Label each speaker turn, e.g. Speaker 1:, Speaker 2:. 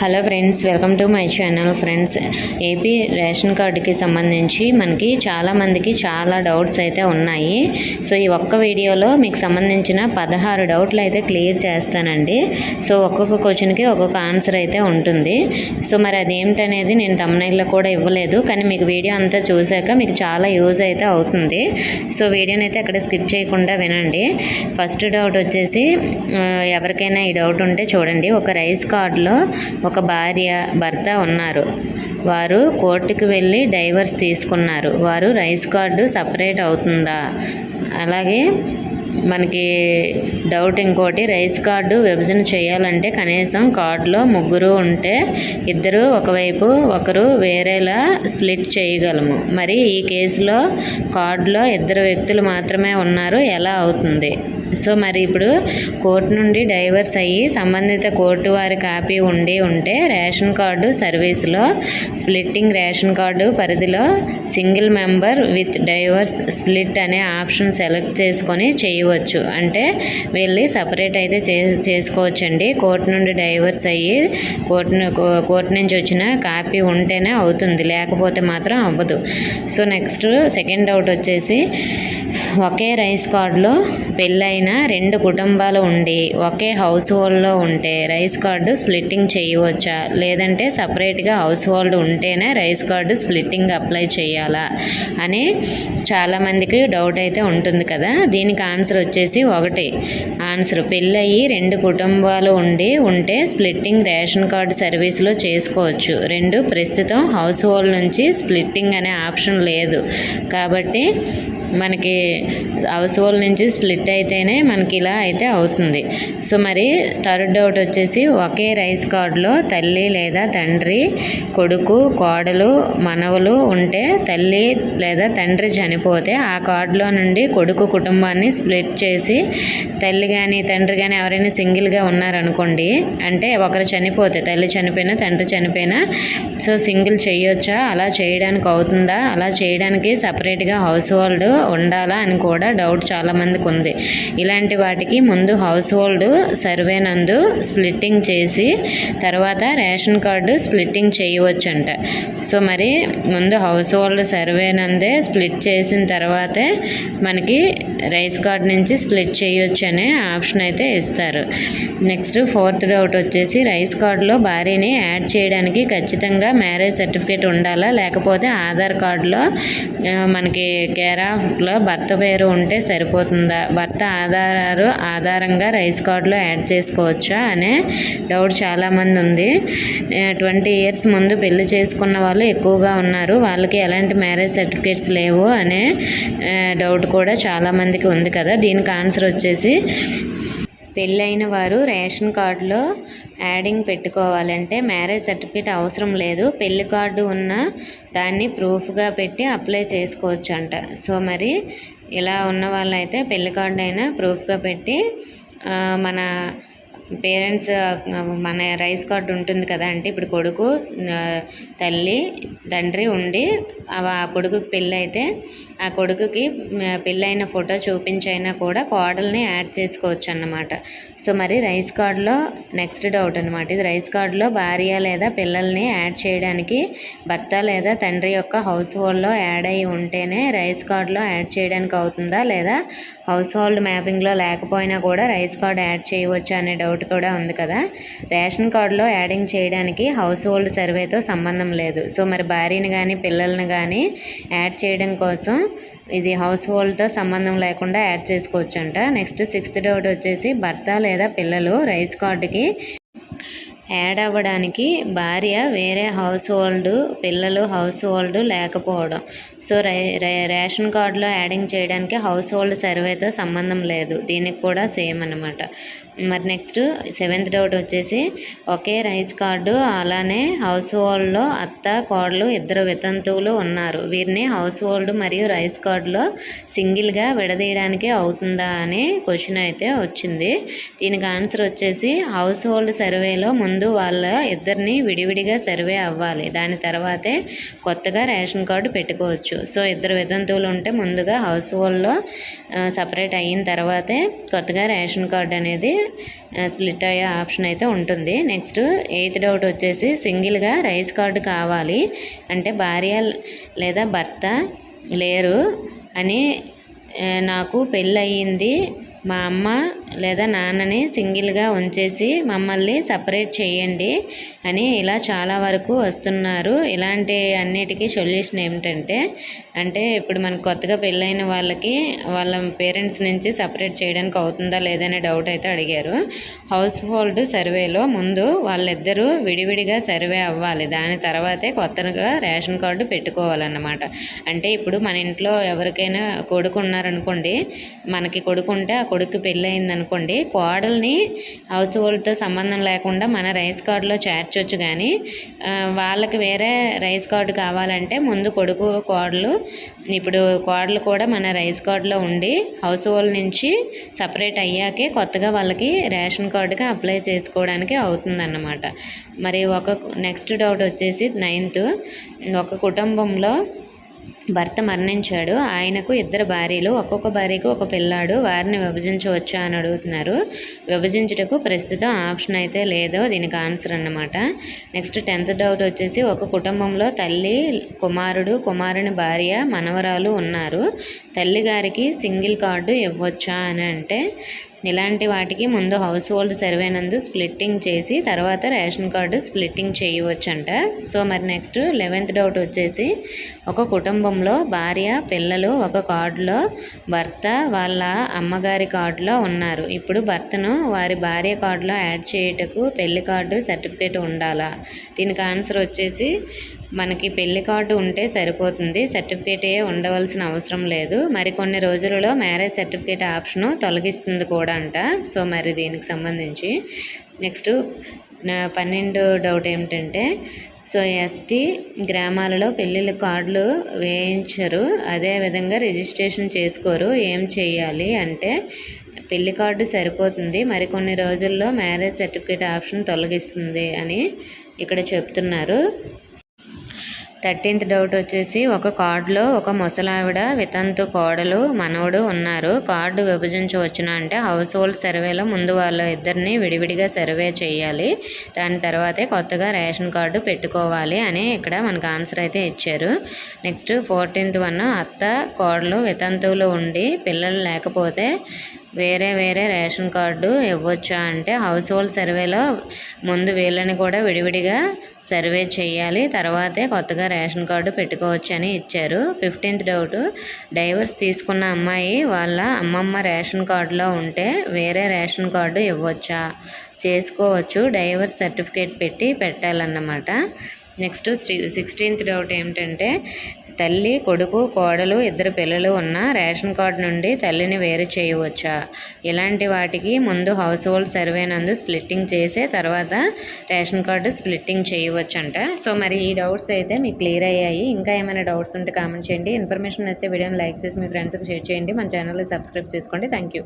Speaker 1: Hello friends, welcome to my channel. Friends, AP ration కార్డుకి సంబంధించి మనకి చాలామందికి చాలా డౌట్స్ అయితే ఉన్నాయి. సో ఈ ఒక్క వీడియోలో మీకు సంబంధించిన 16 డౌట్లు అయితే క్లియర్ చేస్తానండి. సో ఒక్కొక్క క్వశ్చన్కి ఒక్కొక్క ఆన్సర్ అయితే ఉంటుంది. సో మరి అదేమిటనేది నేను thumbnail కూడా ఇవ్వలేదు, కానీ మీకు వీడియో అంతా చూశాక మీకు చాలా యూజ్ అయితే అవుతుంది. సో వీడియోని అయితే అక్కడ స్కిప్ చేయకుండా వినండి. ఫస్ట్ డౌట్ వచ్చేసి, ఎవరికైనా ఈ డౌట్ ఉంటే చూడండి. ఒక రైస్ కార్డులో ఒక భార్య భర్త ఉన్నారు. వారు కోర్టుకు వెళ్ళి డైవర్స్ తీసుకున్నారు. వారు రైస్ కార్డు సపరేట్ అవుతుందా? అలాగే మనకి డౌట్ ఇంకోటి, రైస్ కార్డు విభజన చేయాలంటే కనీసం కార్డులో ముగ్గురు ఉంటే ఇద్దరు ఒకవైపు ఒకరు వేరేలా స్ప్లిట్ చేయగలము. మరి ఈ కేసులో కార్డులో ఇద్దరు వ్యక్తులు మాత్రమే ఉన్నారు, ఎలా అవుతుంది? సో మరి ఇప్పుడు కోర్టు నుండి డైవర్స్ అయ్యి సంబంధిత కోర్టు వారి కాపీ ఉంటే రేషన్ కార్డు సర్వీస్లో స్ప్లిట్టింగ్ రేషన్ కార్డు పరిధిలో single member with divorce split అనే ఆప్షన్ సెలెక్ట్ చేసుకొని చేయవచ్చు. అంటే వెళ్ళి సపరేట్ అయితే చేసుకోవచ్చండి. కోర్టు నుండి డైవర్స్ అయ్యి కోర్టు నుంచి వచ్చిన కాపీ ఉంటేనే అవుతుంది, లేకపోతే మాత్రం అవ్వదు. సో నెక్స్ట్ సెకండ్ డౌట్ వచ్చేసి, ఒకే రైస్ కార్డులో పెళ్ళైన 2 కుటుంబాలు ఉండి ఒకే హౌస్ హోల్డ్లో ఉంటే రైస్ కార్డు స్ప్లిట్టింగ్ చేయవచ్చా? లేదంటే సపరేట్గా హౌస్ హోల్డ్ ఉంటేనే రైస్ కార్డు స్ప్లిట్టింగ్ అప్లై చేయాలా అని చాలామందికి డౌట్ అయితే ఉంటుంది కదా. దీనికి ఆన్సర్ వచ్చేసి, ఒకటి ఆన్సర్, పెళ్ళయి 2 కుటుంబాలు ఉంటే స్ప్లిట్టింగ్ రేషన్ కార్డు సర్వీస్లో చేసుకోవచ్చు. 2, ప్రస్తుతం హౌస్ హోల్డ్ నుంచి స్ప్లిట్టింగ్ అనే ఆప్షన్ లేదు కాబట్టి మనకి హౌస్ హోల్డ్ నుంచి స్ప్లిట్ అయితేనే మనకి ఇలా అయితే అవుతుంది. సో మరి థర్డ్ డౌట్ వచ్చేసి, ఒకే రైస్ కార్డులో తల్లి లేదా తండ్రి, కొడుకు, కోడలు, మనవలు ఉంటే తల్లి లేదా తండ్రి చనిపోతే ఆ కార్డులో నుండి కొడుకు కుటుంబాన్ని స్ప్లిట్ చేసి తల్లి కానీ తండ్రి కానీ ఎవరైనా సింగిల్గా ఉన్నారనుకోండి, అంటే ఒకరు చనిపోతే తల్లి చనిపోయినా తండ్రి చనిపోయినా సో సింగిల్ చేయొచ్చా? అలా చేయడానికి అవుతుందా? అలా చేయడానికి సపరేట్గా హౌస్ హోల్డ్ ఉండాలా అని కూడా డౌట్ చాలామందికి ఉంది. ఇలాంటి వాటికి ముందు హౌస్ హోల్డ్ సర్వే నందు స్ప్లిట్టింగ్ చేసి తర్వాత రేషన్ కార్డు స్ప్లిట్టింగ్ చేయవచ్చంట. సో మరి ముందు హౌస్ హోల్డ్ సర్వే నందే స్ప్లిట్ చేసిన తర్వాతే మనకి రైస్ కార్డు నుంచి స్ప్లిట్ చేయొచ్చు అనే ఆప్షన్ అయితే ఇస్తారు. నెక్స్ట్ ఫోర్త్ డౌట్ వచ్చేసి, రైస్ కార్డులో భార్యని యాడ్ చేయడానికి ఖచ్చితంగా మ్యారేజ్ సర్టిఫికేట్ ఉండాలా? లేకపోతే ఆధార్ కార్డులో మనకి కేర్ ఆఫ్లో భర్త పేరు ఉంటే సరిపోతుందా? భర్త ఆధారంగా రైస్ కార్డులో యాడ్ చేసుకోవచ్చా అనే డౌట్ చాలామంది ఉంది. 20 years ముందు పెళ్లి చేసుకున్న వాళ్ళు ఎక్కువగా ఉన్నారు. వాళ్ళకి ఎలాంటి మ్యారేజ్ సర్టిఫికేట్స్ లేవు అనే డౌట్ కూడా చాలామందికి ఉంది కదా. దీనికి ఆన్సర్ వచ్చేసి, పెళ్ళైన వారు రేషన్ కార్డులో యాడింగ్ పెట్టుకోవాలంటే మ్యారేజ్ సర్టిఫికేట్ అవసరం లేదు. పెళ్లి కార్డు ఉన్న దాన్ని ప్రూఫ్గా పెట్టి అప్లై చేసుకోవచ్చు అంట. సో మరి ఇలా ఉన్న వాళ్ళైతే పెళ్లి కార్డు అయినా ప్రూఫ్గా పెట్టి మన పేరెంట్స్ మన రైస్ కార్డు ఉంటుంది కదా, అంటే ఇప్పుడు కొడుకు, తల్లి, తండ్రి ఉండి ఆ కొడుకుకి పెళ్ళి అయితే ఆ కొడుకుకి పెళ్ళైన ఫోటో చూపించైనా కూడా కోడల్ని యాడ్ చేసుకోవచ్చు అన్నమాట. సో మరి రైస్ కార్డులో నెక్స్ట్ డౌట్ అనమాట ఇది. రైస్ కార్డులో భార్య లేదా పిల్లల్ని యాడ్ చేయడానికి భర్త లేదా తండ్రి యొక్క హౌస్ హోల్డ్లో యాడ్ అయ్యి ఉంటేనే రైస్ కార్డులో యాడ్ చేయడానికి అవుతుందా? లేదా హౌస్ హోల్డ్ మ్యాపింగ్లో లేకపోయినా కూడా రైస్ కార్డు యాడ్ చేయవచ్చు అనే డౌట్ కూడా ఉంది కదా. రేషన్ కార్డులో యాడింగ్ చేయడానికి హౌస్ హోల్డ్ సర్వేతో సంబంధం లేదు. సో మరి భార్యని కానీ పిల్లల్ని కానీ యాడ్ చేయడం కోసం ఇది హౌస్ హోల్డ్తో సంబంధం లేకుండా యాడ్ చేసుకోవచ్చు అంట. నెక్స్ట్ 6th డౌట్ వచ్చేసి, భర్త లేదా పిల్లలు రైస్ కార్డుకి యాడ్ అవ్వడానికి భార్య వేరే హౌస్ హోల్డ్, పిల్లలు హౌస్ హోల్డ్ లేకపోవడం. సో రేషన్ కార్డులో యాడింగ్ చేయడానికి హౌస్ హోల్డ్ సర్వేతో సంబంధం లేదు. దీనికి కూడా సేమ్ అన్నమాట. మరి నెక్స్ట్ 7th డౌట్ వచ్చేసి, ఒకే రైస్ కార్డు అలానే హౌస్ హోల్డ్లో అత్త, కోడలు, ఇద్దరు వితంతువులు ఉన్నారు. వీరిని హౌస్ హోల్డ్ మరియు రైస్ కార్డులో సింగిల్గా విడదీయడానికి అవుతుందా అనే క్వశ్చన్ అయితే వచ్చింది. దీనికి ఆన్సర్ వచ్చేసి, హౌస్ హోల్డ్ సర్వేలో ముందు వాళ్ళ ఇద్దరిని విడివిడిగా సర్వే అవ్వాలి. దాని తర్వాతే కొత్తగా రేషన్ కార్డు పెట్టుకోవచ్చు. సో ఇద్దరు వితంతువులు ఉంటే ముందుగా హౌస్ హోల్డ్లో సపరేట్ అయిన తర్వాతే కొత్తగా రేషన్ కార్డు అనేది స్ప్లిట్ అయ్యే ఆప్షన్ అయితే ఉంటుంది. నెక్స్ట్ 8th డౌట్ వచ్చేసి సింగిల్గా రైస్ కార్డు కావాలి అంటే భార్య లేదా భర్త లేరు అని, నాకు పెళ్ళయింది, మా అమ్మ లేదా నాన్నని సింగిల్గా ఉంచేసి మమ్మల్ని సపరేట్ చేయండి అని ఇలా చాలా వరకు వస్తున్నారు. ఇలాంటి అన్నిటికీ సొల్యూషన్ ఏమిటంటే, ఇప్పుడు మనకు కొత్తగా పెళ్ళైన వాళ్ళకి వాళ్ళ పేరెంట్స్ నుంచి సపరేట్ చేయడానికి అవుతుందా లేదనే డౌట్ అయితే అడిగారు. హౌస్ హోల్డ్ సర్వేలో ముందు వాళ్ళిద్దరూ విడివిడిగా సర్వే అవ్వాలి, దాని తర్వాతే కొత్తగా రేషన్ కార్డు పెట్టుకోవాలన్నమాట. అంటే ఇప్పుడు మన ఇంట్లో ఎవరికైనా కొడుకు ఉన్నారనుకోండి, మనకి కొడుకుంటే ఆ కొడుకు పెళ్ళయింది అనుకోండి, కోడల్ని హౌస్ హోల్డ్తో సంబంధం లేకుండా మన రైస్ కార్డులో చేర్చొచ్చు. కానీ వాళ్ళకి వేరే రైస్ కార్డు కావాలంటే ముందు కొడుకు కోడలు, ఇప్పుడు కోడలు కూడా మన రైస్ కార్డులో ఉండి హౌస్ హోల్డ్ నుంచి సపరేట్ అయ్యాకే కొత్తగా వాళ్ళకి రేషన్ కార్డుకి అప్లై చేసుకోవడానికి అవుతుందన్నమాట. మరి నెక్స్ట్ డౌట్ వచ్చేసి 9th, ఒక కుటుంబంలో భర్త మరణించాడు, ఆయనకు 2 భార్యలు, ఒక్కొక్క భార్యకు ఒక పిల్లాడు, వారిని విభజించవచ్చా అని అడుగుతున్నారు. విభజించుటకు ప్రస్తుతం ఆప్షన్ అయితే లేదో దీనికి ఆన్సర్ అన్నమాట. నెక్స్ట్ 10th డౌట్ వచ్చేసి, ఒక కుటుంబంలో తల్లి, కుమారుడు, కుమారుని భార్య, మనవరాలు ఉన్నారు, తల్లి గారికి సింగిల్ కార్డు ఇవ్వచ్చా అని అంటే, ఇలాంటి వాటికి ముందు హౌస్ హోల్డ్ సర్వే నందు స్ప్లిట్టింగ్ చేసి తర్వాత రేషన్ కార్డు స్ప్లిట్టింగ్ చేయవచ్చంట. సో మరి నెక్స్ట్ 11th డౌట్ వచ్చేసి, ఒక కుటుంబంలో భార్య, పిల్లలు ఒక కార్డులో, భర్త వాళ్ళ అమ్మగారి కార్డులో ఉన్నారు. ఇప్పుడు భర్తను వారి భార్య కార్డులో యాడ్ చేయుటకు పెళ్లి కార్డు సర్టిఫికేట్ ఉండాలా? దీనికి ఆన్సర్ వచ్చేసి, మనకి పెళ్లి కార్డు ఉంటే సరిపోతుంది, సర్టిఫికేట్ ఉండవలసిన అవసరం లేదు. మరికొన్ని రోజులలో మ్యారేజ్ సర్టిఫికేట్ ఆప్షను తొలగిస్తుంది కూడా అంట. సో మరి దీనికి సంబంధించి నెక్స్ట్ 12 డౌట్ ఏమిటంటే, సో ఎస్టీ గ్రామాలలో పెళ్ళిళ్ళ కార్డులు వేయించరు, అదేవిధంగా రిజిస్ట్రేషన్ చేసుకోరు, ఏం చేయాలి అంటే, పెళ్లి కార్డు సరిపోతుంది, మరికొన్ని రోజుల్లో మ్యారేజ్ సర్టిఫికేట్ ఆప్షన్ తొలగిస్తుంది అని ఇక్కడ చెప్తున్నారు. 13th డౌట్ వచ్చేసి, ఒక కార్డులో ఒక ముసలావిడ, వితంతు కోడలు, మనవడు ఉన్నారు, కార్డు విభజించవచ్చునా అంటే, హౌస్ హోల్డ్ సర్వేలో ముందు వాళ్ళ ఇద్దరిని విడివిడిగా సర్వే చేయాలి, దాని తర్వాతే కొత్తగా రేషన్ కార్డు పెట్టుకోవాలి అని ఇక్కడ మనకు ఆన్సర్ అయితే ఇచ్చారు. నెక్స్ట్ 14th వన్, అత్త కోడలు వితంతువులు ఉండి పిల్లలు లేకపోతే వేరే రేషన్ కార్డు ఇవ్వచ్చా అంటే, హౌస్ హోల్డ్ సర్వేలో ముందు వీళ్ళని కూడా విడివిడిగా సర్వే చేయాలి, తర్వాతే కొత్తగా రేషన్ కార్డు పెట్టుకోవచ్చు అని ఇచ్చారు. 15th డౌట్, డైవర్స్ తీసుకున్న అమ్మాయి వాళ్ళ అమ్మమ్మ రేషన్ కార్డులో ఉంటే వేరే రేషన్ కార్డు ఇవ్వచ్చా? చేసుకోవచ్చు, డైవర్స్ సర్టిఫికేట్ పెట్టాలన్నమాట. నెక్స్ట్ 16th డౌట్ ఏమిటంటే, తల్లి, కొడుకు, కోడలు, 2 పిల్లలు ఉన్న రేషన్ కార్డు నుండి తల్లిని వేరు చేయవచ్చా? ఇలాంటి వాటికి ముందు హౌస్ హోల్డ్ సర్వే నందు స్ప్లిట్టింగ్ చేసే తర్వాత రేషన్ కార్డు స్ప్లిట్టింగ్ చేయవచ్చంట. సో మరి ఈ డౌట్స్ అయితే మీకు క్లియర్ అయ్యాయి. ఇంకా ఏమైనా డౌట్స్ ఉంటే కామెంట్ చేయండి. ఇన్ఫర్మేషన్ వస్తే వీడియోని లైక్ చేసి మీ ఫ్రెండ్స్కి షేర్ చేయండి. మన ఛానల్ని సబ్స్క్రైబ్ చేసుకోండి. Thank you.